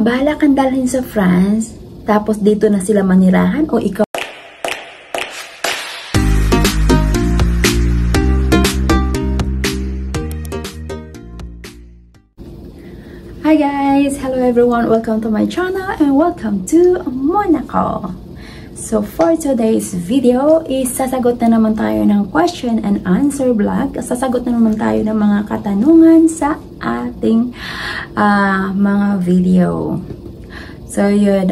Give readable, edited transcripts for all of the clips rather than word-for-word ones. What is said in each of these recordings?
Balak kang dalhin sa France, tapos dito na sila manirahan o ikaw? Hi guys! Hello everyone! Welcome to my channel and welcome to Monaco! So for today's video is sasagot na naman tayo ng question and answer vlog. Sasagot na naman tayo ng mga katanungan sa ating mga video. So yun,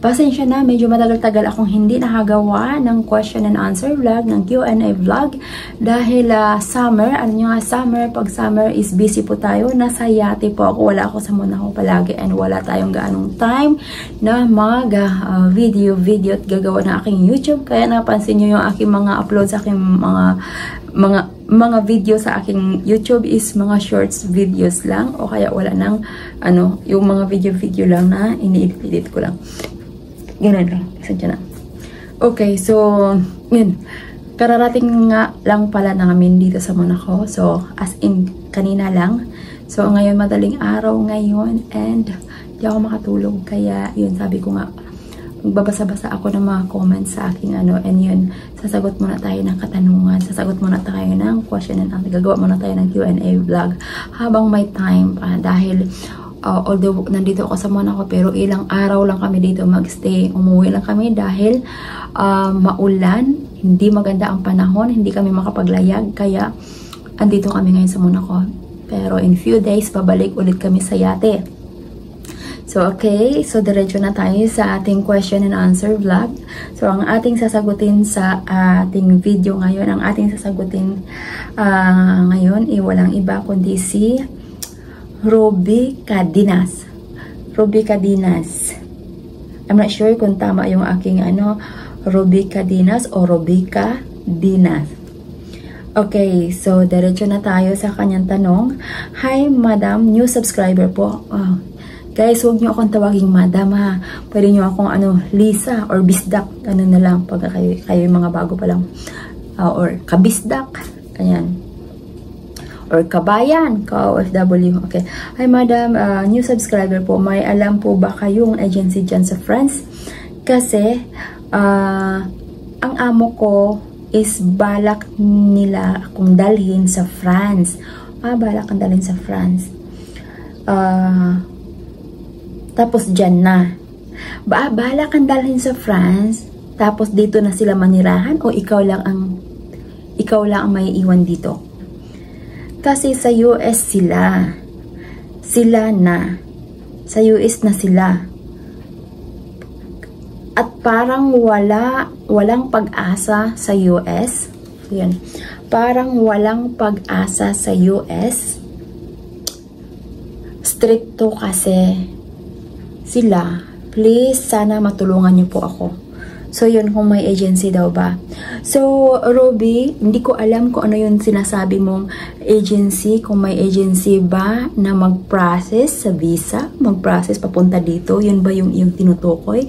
pasensya na, medyo matagal-tagal akong hindi nakagawa ng question and answer vlog, ng Q&A vlog. Dahil summer, pag summer is busy po tayo. Nasa yate po ako, wala ako sa Monaco palagi and wala tayong gaanong time na mag video at gagawa ng aking YouTube. Kaya napansin nyo yung aking mga upload sa aking mga video sa aking YouTube is mga shorts videos lang o kaya wala nang yung mga video lang na ini-edit ko lang. Ganun lang. Sadya na. Okay, so, yun. Kararating nga lang pala namin dito sa Monaco. So, as in, kanina lang. So, ngayon, madaling araw ngayon. And, di ako makatulog. Kaya, yun, sabi ko nga, magbabasa-basa ako ng mga comments sa aking and yun, sasagot muna tayo ng katanungan. Sasagot muna tayo ng question and answer. Gagawa muna tayo ng Q&A vlog habang may time pa. Dahil, although nandito ako sa Monaco pero ilang araw lang kami dito magstay. Umuwi lang kami dahil maulan, hindi maganda ang panahon, hindi kami makapaglayag kaya andito kami ngayon sa Monaco. Pero in few days pabalik ulit kami sa yate. So okay, so diretso na tayo sa ating question and answer vlog. So ang ating sasagutin sa ating video ngayon, ngayon walang iba kundi si Ruby Cadinas. Ruby Cadinas. I'm not sure kung tama yung aking Ruby Cadinas o Ruby Cadinas. Okay, so diretso na tayo sa kanyang tanong. Hi, madam, new subscriber po. Guys, huwag niyo akong tawaging madam ha. Pwede niyo akong Lisa or Bisdak. Ano na lang pag kayo yung mga bago pa lang. Or Kabisdak. Ayan. Or kabayan, ka-OFW. Okay. Hi madam, new subscriber po. May alam po ba kayong agency dyan sa France? Kasi, ang amo ko is balak nila akong dalhin sa France. Balak kang dalhin sa France. Tapos dyan na. Balak kang dalhin sa France, tapos dito na sila manirahan o ikaw lang ang may iwan dito? Kasi sa US sila na. Sa US na sila. At parang walang pag-asa sa US. Yan. Parang walang pag-asa sa US. Stricto kasi sila. Please, sana matulungan niyo po ako. So, yun, kung may agency daw ba. So, Ruby, hindi ko alam kung ano yung sinasabi mong agency. Kung may agency ba na mag-process sa visa, mag-process papunta dito. Yun ba yung tinutukoy?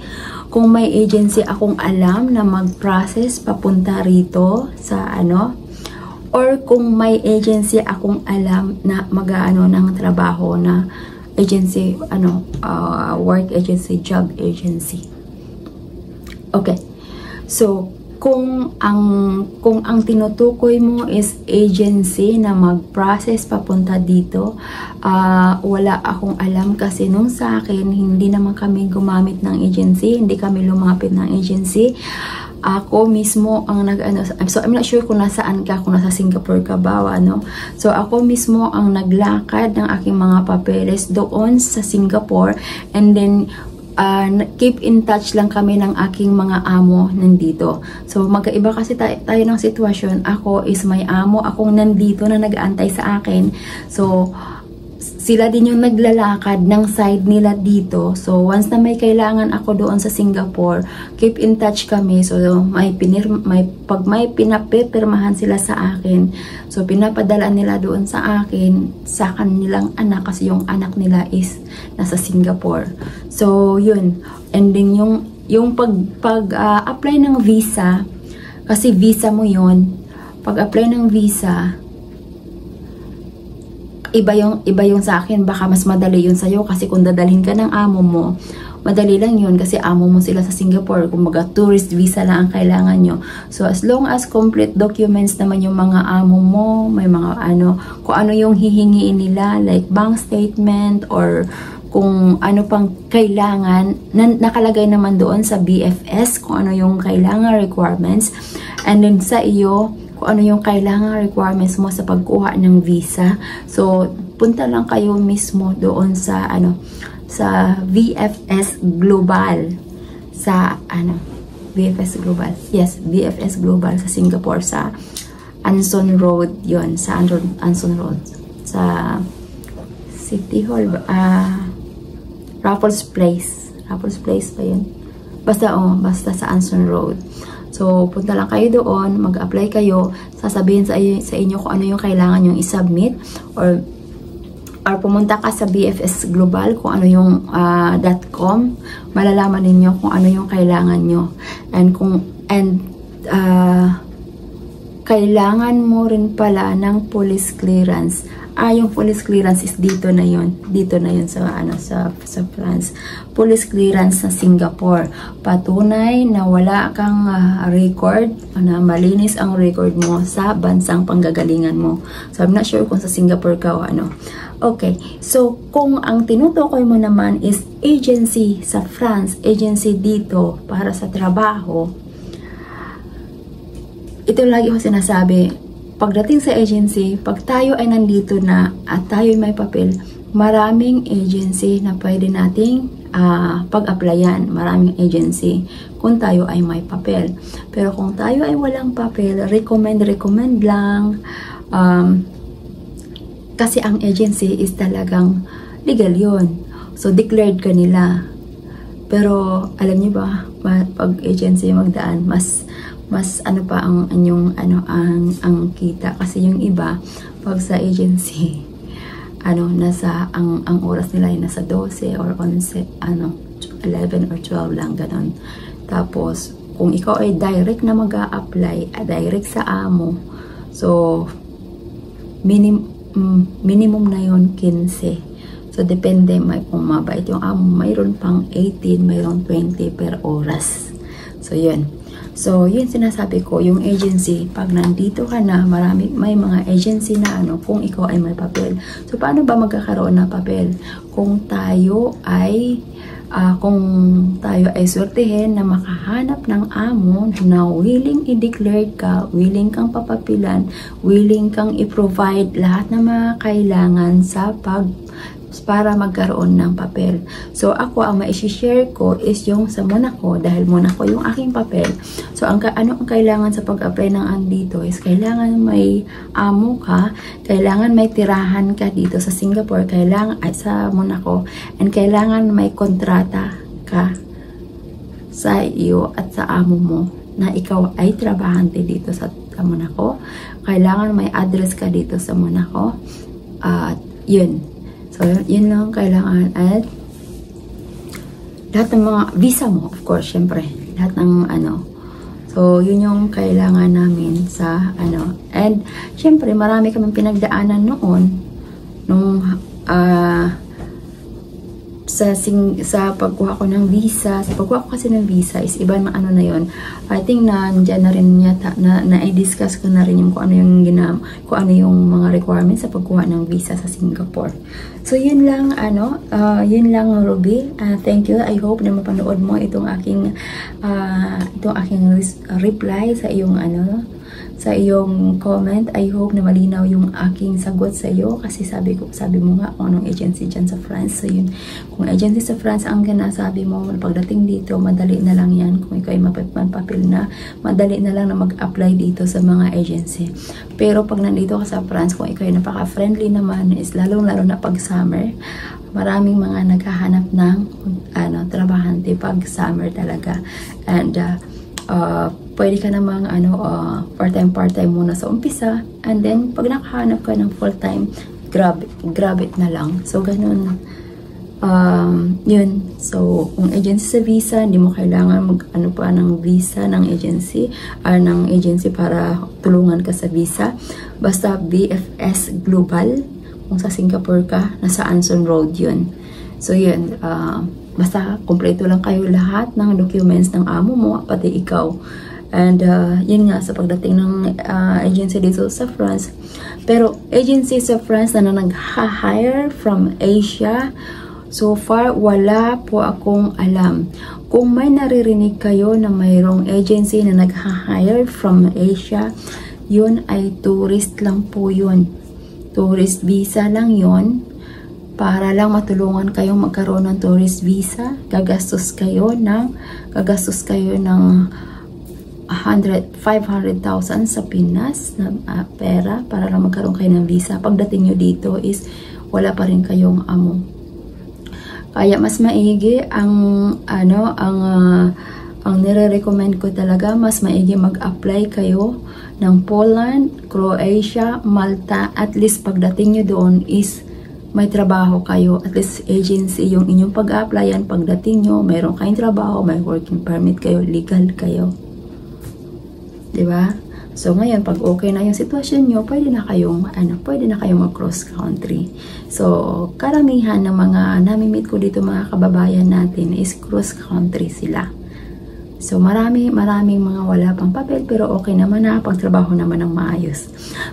Kung may agency akong alam na mag-process papunta rito sa or kung may agency akong alam na mag-ano ng trabaho na agency, work agency, job agency. Okay. So, kung ang tinutukoy mo is agency na mag-process papunta dito, wala akong alam kasi nung sa akin, hindi naman kami gumamit ng agency, hindi kami lumapit ng agency. Ako mismo ang so I'm not sure kung nasaan ka, kung nasa Singapore ka ba So ako mismo ang naglakad ng aking mga papeles doon sa Singapore, and then keep in touch lang kami ng aking mga amo nandito. So magkaiba kasi tayo ng sitwasyon. Ako is may amo, akong nandito na nag-aantay sa akin. So sila din yung naglalakad ng side nila dito. So, once na may kailangan ako doon sa Singapore, keep in touch kami. So, pag may pinapipirmahan sila sa akin, so, pinapadala nila doon sa akin, sa kanilang anak, kasi yung anak nila is nasa Singapore. So, yun. And then, yung pag-apply ng visa, kasi visa mo yun, pag-apply ng visa, iba yung sa akin, baka mas madali yun sa'yo kasi kung dadalhin ka ng amo mo, madali lang yun kasi amo mo sila sa Singapore, kumbaga tourist visa lang ang kailangan nyo. So as long as complete documents naman yung mga amo mo, may mga kung ano yung hihingiin nila, like bank statement or kung ano pang kailangan, nakalagay naman doon sa BFS kung ano yung kailangan requirements, and then sa iyo kung ano yung kailangan requirements mo sa pagkuha ng visa. So punta lang kayo mismo doon sa sa VFS Global, sa VFS Global, yes, VFS Global sa Singapore, sa Anson Road yon, sa Anson Road, sa City Hall, Raffles Place pa yun, basta sa Anson Road. So punta lang kayo doon, mag-apply kayo, sasabihin sa inyo kung ano yung kailangan yung i-submit, or pumunta ka sa BFS Global kung ano yung .com, malalaman ninyo kung ano yung kailangan nyo, and kailangan mo rin pala ng police clearance. Yung police clearance is dito na yun sa France. Police clearance sa Singapore, patunay na wala kang record, na malinis ang record mo sa bansang panggagalingan mo. So I'm not sure kung sa Singapore ka o Okay, so kung ang tinutukoy mo naman is agency sa France, agency dito para sa trabaho, ito lagi ko sinasabi, pagdating sa agency, pag tayo ay nandito na at tayo ay may papel, maraming agency na pwede nating pag-applyan, maraming agency kung tayo ay may papel. Pero kung tayo ay walang papel, recommend lang, kasi ang agency is talagang legal yun. So, declared ka nila. Pero, alam niyo ba, pag agency magdaan, mas pa ang inyong, ang kita. Kasi yung iba, pag sa agency, ang oras nila ay nasa 12 or 11, 11 or 12 lang, ganon. Tapos, kung ikaw ay direct na mag-a-apply, direct sa amo, so, minimum na yon 15. So, depende, kung mabait yung amo, mayroon pang 18, mayroon 20 per oras. So, yun. So, yun sinasabi ko, yung agency, pag nandito ka na, may mga agency na kung ikaw ay may papel. So, paano ba magkakaroon ng papel? Kung tayo ay swertihin na makahanap ng amo na willing i-declare ka, willing kang papapilan, willing kang i-provide lahat ng mga kailangan para magkaroon ng papel. So, ako, ang ma-share ko is yung sa Monaco, dahil Monaco yung aking papel. So, ano ang kailangan sa pag-apply ng andito is kailangan may amo ka, kailangan may tirahan ka dito sa Singapore, sa Monaco, and kailangan may kontrata ka sa iyo at sa amo mo na ikaw ay trabahante dito sa Monaco. Kailangan may address ka dito sa Monaco. Yun. So, yun lang kailangan. At lahat ng mga visa mo, of course, syempre. Lahat ng So, yun yung kailangan namin sa And, syempre, marami kaming pinagdaanan noon. Nung, sa pagkuha ko ng visa, sa pagkuha ko kasi ng visa is iba na na yun. I think nandyan na rin yata, na i-discuss ko na rin yung kung ano yung mga requirements sa pagkuha ng visa sa Singapore. So, yun lang, Ruby. Thank you. I hope na mapanood mo itong aking reply sa iyong sa iyong comment. I hope na malinaw yung aking sagot sa iyo kasi sabi mo nga kung anong agency dyan sa France. So yun, kung agency sa France ang ginasabi mo, pagdating dito, madali na lang yan. Kung ikaw ay mapapil na, madali na lang na mag-apply dito sa mga agency. Pero pag nandito ka sa France, kung ikaw ay napaka-friendly naman, is lalong-lalo na pag summer, maraming mga naghahanap ng trabahante pag summer talaga. And pwede ka namang part-time muna sa umpisa, and then pag nakahanap ka ng full-time, grab it na lang. So ganun. Yun. So kung agency sa visa, hindi mo kailangan ng visa ng agency para tulungan ka sa visa. Basta BFS Global, Kung sa Singapore ka, nasa Anson Road yun. So yun, basta kompleto lang kayo lahat ng documents ng amo mo, pati ikaw. And yun nga, sa pagdating ng agency dito sa France. Pero agency sa France na nag-hire from Asia, so far, wala po akong alam. Kung may naririnig kayo na mayroong agency na nag-hire from Asia, yun ay tourist lang po yun. Tourist visa lang yun. Para lang matulungan kayong magkaroon ng tourist visa, gagastos kayo ng 500,000 sa Pinas na pera para lang magkaroon kayo ng visa. Pagdating nyo dito is wala pa rin kayong amo. Kaya mas maigi ang nire-recommend ko talaga, mas maigi mag-apply kayo ng Poland, Croatia, Malta. At least pagdating nyo doon is may trabaho kayo. At least agency yung inyong pag-applyan. Pagdating nyo, mayroon kayong trabaho, may working permit kayo, legal kayo. Diba? So ngayon, pag okay na yung sitwasyon nyo, pwede na kayong mag-cross country. So, karamihan ng mga nami-meet ko dito mga kababayan natin is cross country sila. So, maraming mga wala pang papel, pero okay naman na, pagtrabaho naman ng maayos.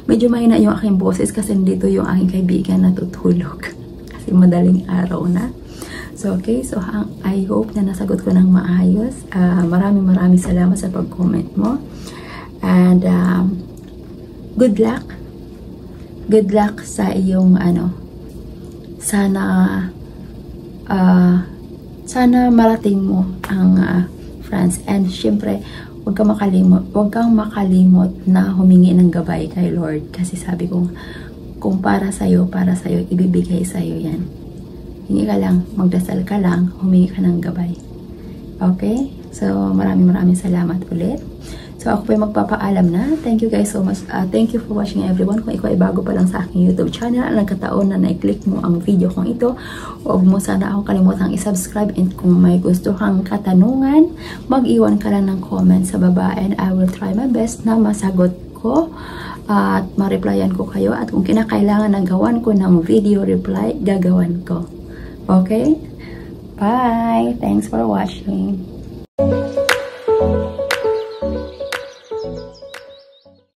Medyo mahina yung aking boses kasi dito yung aking kaibigan natutulog. Kasi madaling araw na. So, okay. So, I hope na nasagot ko ng maayos. Maraming salamat sa pag-comment mo. And good luck. Good luck sa iyong sana marating mo ang France. And syempre, huwag kang makalimot na humingi ng gabay kay Lord. Kasi sabi ko, kung para sa'yo, ibibigay sa'yo yan. Hingi ka lang, magdasal ka lang, humingi ka ng gabay. Okay? So, maraming salamat ulit. So, ako po yung magpapaalam na. Thank you guys so much. Thank you for watching everyone. Kung ikaw ay bago pa lang sa aking YouTube channel, nagkataon na na-click mo ang video kong ito, huwag mo sana akong kalimutang i-subscribe. And kung may gusto kang katanungan, mag-iwan ka lang ng comment sa baba and I will try my best na masagot ko at ma-replyan ko kayo. At kung kinakailangan na gawan ko ng video reply, gagawan ko. Okay? Bye! Thanks for watching.